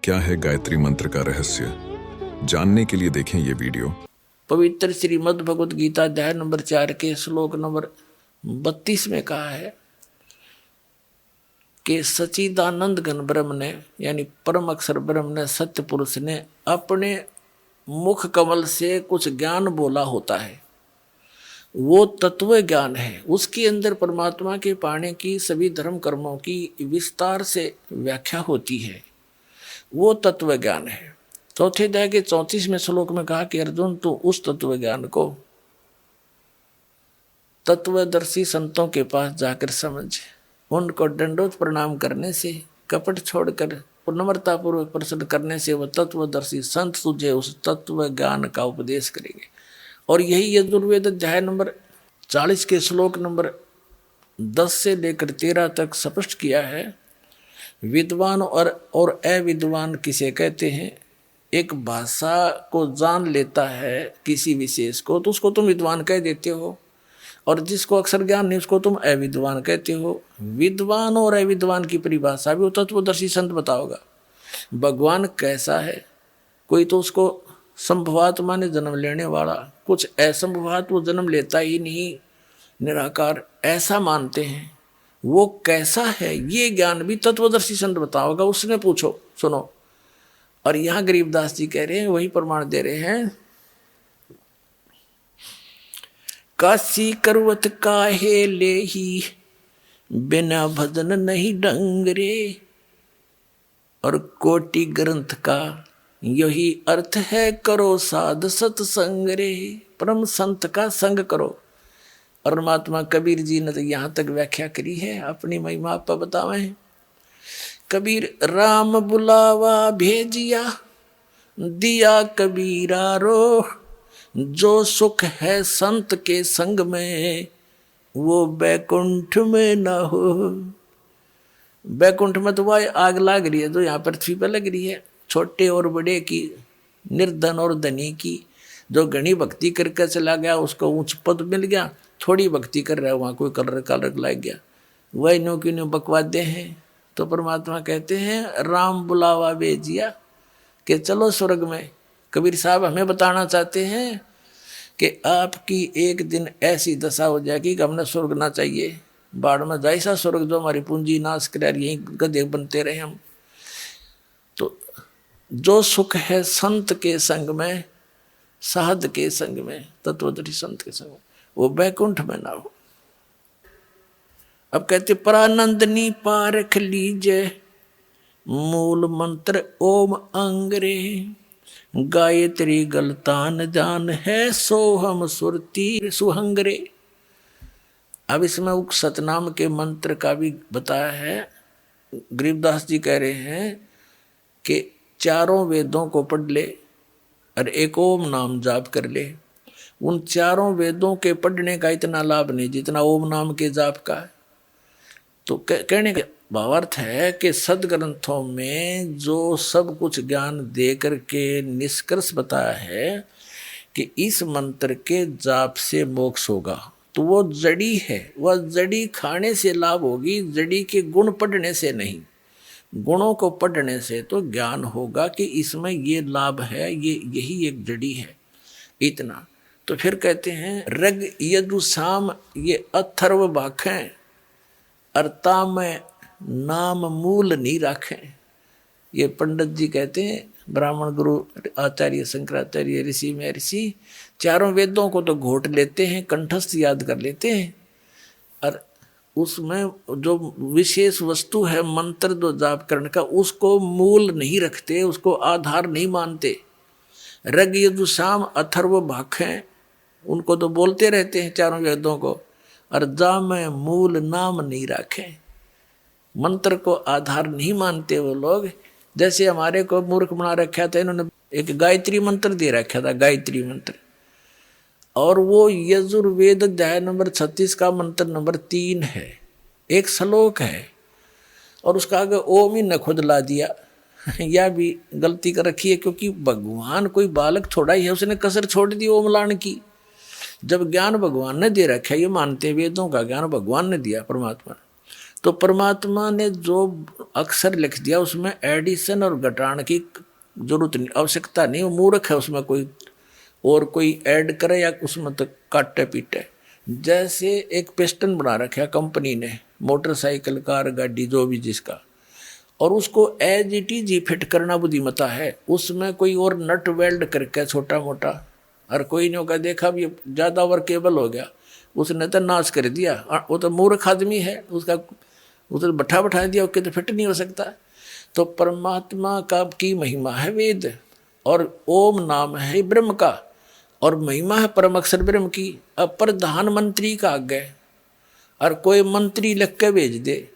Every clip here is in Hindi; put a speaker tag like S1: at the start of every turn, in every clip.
S1: क्या है गायत्री मंत्र का रहस्य? जानने के लिए देखें ये वीडियो।
S2: पवित्र श्रीमद् भगवद गीता अध्याय नंबर 4 के श्लोक नंबर 32 में कहा है कि सच्चिदानंद घन ब्रह्म ने यानी परम अक्षर ब्रह्म ने सत्य पुरुष ने अपने मुख कमल से कुछ ज्ञान बोला होता है। वो तत्व ज्ञान है, उसके अंदर परमात्मा के पाने की सभी धर्म कर्मों की विस्तार से व्याख्या होती है। वो तत्व ज्ञान है। चौथे अध्याय के 34वें श्लोक में कहा कि अर्जुन तू उस तत्व ज्ञान को तत्वदर्शी संतों के पास जाकर समझ, उनको दंडोत प्रणाम करने से, कपट छोड़कर नम्रता पूर्वक प्रश्न करने से वह तत्वदर्शी संत तुझे उस तत्व ज्ञान का उपदेश करेंगे। और यही यजुर्वेद अध्याय नंबर 40 के श्लोक नंबर 10 से लेकर 13 तक स्पष्ट किया है। विद्वान और अविद्वान किसे कहते हैं? एक भाषा को जान लेता है किसी विशेष को तो उसको तुम विद्वान कह देते हो, और जिसको अक्षर ज्ञान नहीं उसको तुम अविद्वान कहते हो। विद्वान और अविद्वान की परिभाषा भी वो तत्वदर्शी संत बताओगा। भगवान कैसा है? कोई तो उसको संभवात्मा ने जन्म लेने वाला, कुछ असंभवात वो जन्म लेता ही नहीं, निराकार ऐसा मानते हैं। वो कैसा है ये ज्ञान भी तत्वदर्शी संत बताओगा, उसने पूछो सुनो। और यहां गरीबदास जी कह रहे हैं, वही प्रमाण दे रहे हैं। काशी करवत काहे ले ही बिना भजन नहीं डंगरे, और कोटि ग्रंथ का यही अर्थ है करो साध सत्संग रे। परम संत का संग करो। परमात्मा कबीर जी ने तो यहाँ तक व्याख्या करी है, अपनी महिमा आप बतावे। कबीर राम बुलावा भेजिया दिया कबीरा रो, जो सुख है संत के संग में वो बैकुंठ में न हो। बैकुंठ में तो वह आग लग रही है जो यहाँ पृथ्वी पर लग रही है, छोटे और बड़े की, निर्धन और धनी की। जो घनी भक्ति करके चला गया उसको ऊंच पद मिल गया, थोड़ी भक्ति कर रहा है वहाँ कोई कलर कलर लग गया, वही नो की नो बकवादे हैं। तो परमात्मा कहते हैं राम बुलावा भेजिया कि चलो स्वर्ग में। कबीर साहब हमें बताना चाहते हैं कि आपकी एक दिन ऐसी दशा हो जाएगी कि हमने स्वर्ग ना चाहिए, बाढ़ में जाए सा स्वर्ग जो हमारी पूंजी नाश करे, यहीं गधे बनते रहे हम। तो जो सुख है संत के संग में, साध के संग में, तत्वदर्शी संत के संग में, वो बैकुंठ में ना हो। अब कहते परानंदनी पारख लीजे मूल मंत्र ओम अंगरे, गायत्री गलतान जान है सोहम सुरती सुहंगरे। अब इसमें उक सतनाम के मंत्र का भी बताया है। गरीबदास जी कह रहे हैं कि चारों वेदों को पढ़ ले और एक ओम नाम जाप कर ले। उन चारों वेदों के पढ़ने का इतना लाभ नहीं जितना ओम नाम के जाप का है। तो कहने का भावार्थ है कि सदग्रंथों में जो सब कुछ ज्ञान दे करके निष्कर्ष बताया है कि इस मंत्र के जाप से मोक्ष होगा, तो वो जड़ी है, वह जड़ी खाने से लाभ होगी, जड़ी के गुण पढ़ने से नहीं। गुणों को पढ़ने से तो ज्ञान होगा कि इसमें ये लाभ है, ये यही एक जड़ी है, इतना। तो फिर कहते हैं रग यदु साम ये अथर्व भाखें, अर्ता में नाम मूल नहीं रखें। ये पंडित जी कहते हैं, ब्राह्मण गुरु आचार्य शंकराचार्य ऋषि महर्षि चारों वेदों को तो घोट लेते हैं, कंठस्थ याद कर लेते हैं, और उसमें जो विशेष वस्तु है मंत्र जो जाप करने का उसको मूल नहीं रखते, उसको आधार नहीं मानते। रग यदु साम अथर्व भाखें उनको तो बोलते रहते हैं चारों वेदों को, और जा में मूल नाम नहीं रखें। मंत्र को आधार नहीं मानते वो लोग। जैसे हमारे को मूर्ख बना रखा था, इन्होंने एक गायत्री मंत्र दे रखा था, गायत्री मंत्र, और वो यजुर्वेद अध्याय नंबर 36 का मंत्र नंबर 3 है, एक श्लोक है, और उसका आगे ओम ही न खुद ला दिया। यह भी गलती कर रखी है, क्योंकि भगवान कोई बालक थोड़ा ही है, उसने कसर छोड़ दी ओम लाने की। जब ज्ञान भगवान ने दे रखा है, ये मानते वेदों का ज्ञान भगवान ने दिया परमात्मा, तो परमात्मा ने जो अक्षर लिख दिया उसमें एडिशन और घटाने की जरूरत नहीं, आवश्यकता नहीं। वो मूर्ख है उसमें कोई और कोई ऐड करे या उसमें तो काटे पीटे। जैसे एक पिस्टन बना रखा कंपनी ने, मोटरसाइकिल कार गाड़ी जो भी जिसका, और उसको एज इट इज ही फिट करना बुद्धिमत्ता है। उसमें कोई और नट वेल्ड करके छोटा मोटा, और कोई ने होगा देखा भी ज़्यादा वर्केबल हो गया, उसने तो नाश कर दिया। वो तो मूर्ख आदमी है, उसका उधर बैठा दिया, उसके तो फिट नहीं हो सकता। तो परमात्मा का की महिमा है वेद, और ओम नाम है ब्रह्म का, और महिमा है परम अक्षर ब्रह्म की। अब प्रधानमंत्री का आगे और कोई मंत्री लिख के भेज दे,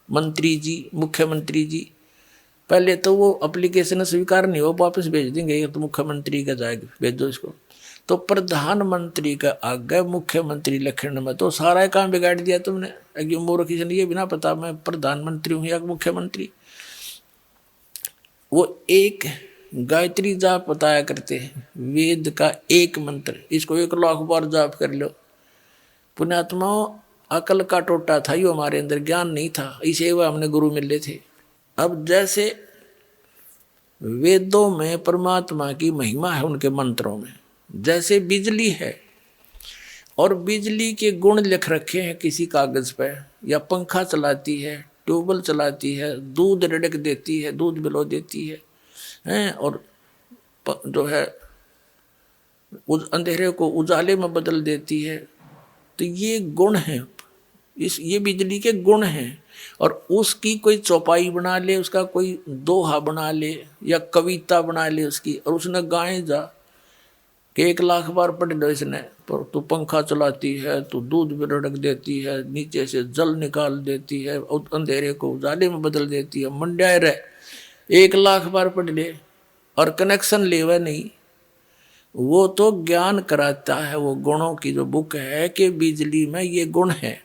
S2: मंत्री जी, मुख्यमंत्री जी, पहले तो वो एप्लीकेशन स्वीकार नहीं हो, वापस भेज देंगे, ये तो मुख्यमंत्री का जाएगा, भेज दो इसको। तो प्रधानमंत्री का आगे मुख्यमंत्री लिखने में तो सारा काम बिगाड़ दिया तुमने। एक मूर्ख किसी ये बिना पता मैं प्रधानमंत्री हूँ या मुख्यमंत्री। वो एक गायत्री जाप बताया करते हैं, वेद का एक मंत्र, इसको 1 लाख बार जाप कर लो। पुण्यात्माओं, अकल का टोटा था, यो हमारे अंदर ज्ञान नहीं था, इसे वो हमने गुरु मिले थे। अब जैसे वेदों में परमात्मा की महिमा है उनके मंत्रों में, जैसे बिजली है और बिजली के गुण लिख रखे हैं किसी कागज पे, या पंखा चलाती है, ट्यूबवेल चलाती है, दूध रिड़क देती है, दूध बिलो देती है, और जो है अंधेरे को उजाले में बदल देती है। तो ये गुण है, ये बिजली के गुण हैं। और उसकी कोई चौपाई बना ले, उसका कोई दोहा बना ले या कविता बना ले उसकी, और उसने गाए जा कि 1 लाख बार पढ़ लो इसने, पर तू पंखा चलाती है, तू दूध भी रड़क देती है, नीचे से जल निकाल देती है, अंधेरे को उजाले में बदल देती है, मंड्याए रहे 1 लाख बार पढ़ ले और कनेक्शन लेवा नहीं। वो तो ज्ञान कराता है, वो गुणों की जो बुक है कि बिजली में ये गुण है,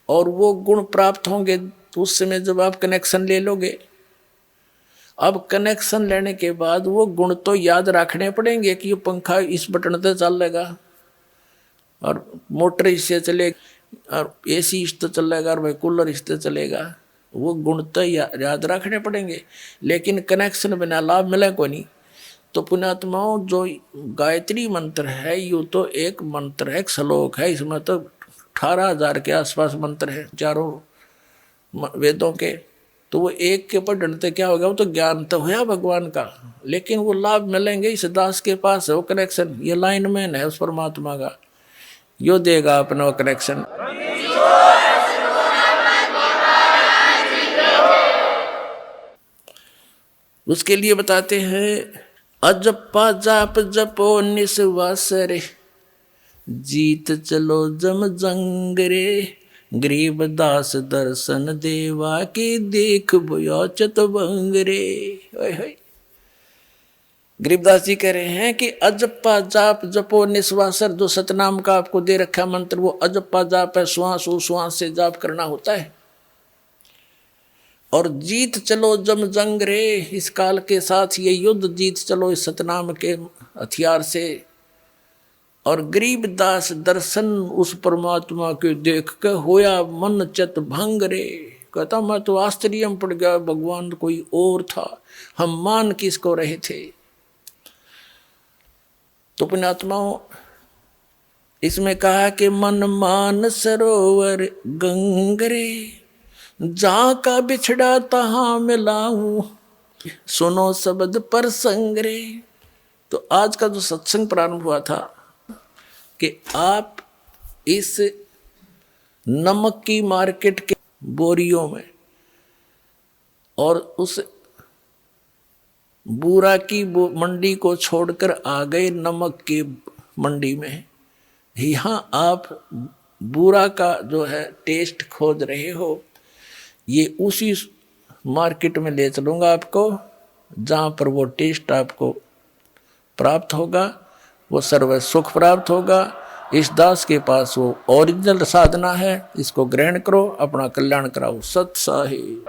S2: और वो गुण प्राप्त होंगे तो उस समय जब आप कनेक्शन ले लोगे। अब कनेक्शन लेने के बाद वो गुण तो याद रखने पड़ेंगे कि ये पंखा इस बटन से चलेगा, और मोटर इससे चलेगी, और एसी इससे चलेगा, और भाई कूलर इससे चलेगा। वो गुण तो याद रखने पड़ेंगे, लेकिन कनेक्शन बिना लाभ मिले को नहीं। तो पुण्यात्माओं, जो गायत्री मंत्र है ये तो एक मंत्र है, एक श्लोक है, इसमें तो 18,000 के आसपास मंत्र है चारों वेदों के। तो वो एक के पढ़ने से क्या होगा, वो तो ज्ञान तो है भगवान का, लेकिन वो लाभ मिलेंगे इस दास के पास है वो कनेक्शन, ये लाइनमैन है उस परमात्मा का, यो देगा अपना वो कनेक्शन। उसके लिए बताते हैं, अजप्पा जाप जपो निस्वास रे, जीत चलो जम जंग रे, गरीबदास दर्शन देवा के देख बोया चतवंग रे। गरीबदास जी कह रहे हैं कि अजप्पा जाप जपो निस्वासर, जो सतनाम का आपको दे रखा मंत्र वो अजप्पा जाप है, श्वास उश्वास से जाप करना होता है। और जीत चलो जम जंग रे, इस काल के साथ ये युद्ध जीत चलो इस सतनाम के हथियार से। और गरीबदास दर्शन उस परमात्मा के देख के होया मन चत भंग रे, कहता मैं तो आश्चर्य में पड़ गया, भगवान कोई और था, हम मान किसको रहे थे। तो पुण्यात्माओं, इसमें कहा कि मन मान सरोवर गंगरे, जहाँ का बिछड़ा तहाँ मिलाऊं, सुनो शब्द पर संगरे। तो आज का जो सत्संग प्रारंभ हुआ था कि आप इस नमक की मार्केट के बोरियों में और उस बूरा की मंडी को छोड़कर आ गए नमक की मंडी में। यहाँ आप बूरा का जो है टेस्ट खोज रहे हो, ये उसी मार्केट में ले चलूँगा आपको जहाँ पर वो टेस्ट आपको प्राप्त होगा, वो सर्व सुख प्राप्त होगा। इस दास के पास वो ओरिजिनल साधना है, इसको ग्रहण करो, अपना कल्याण कराओ। सत साहिब।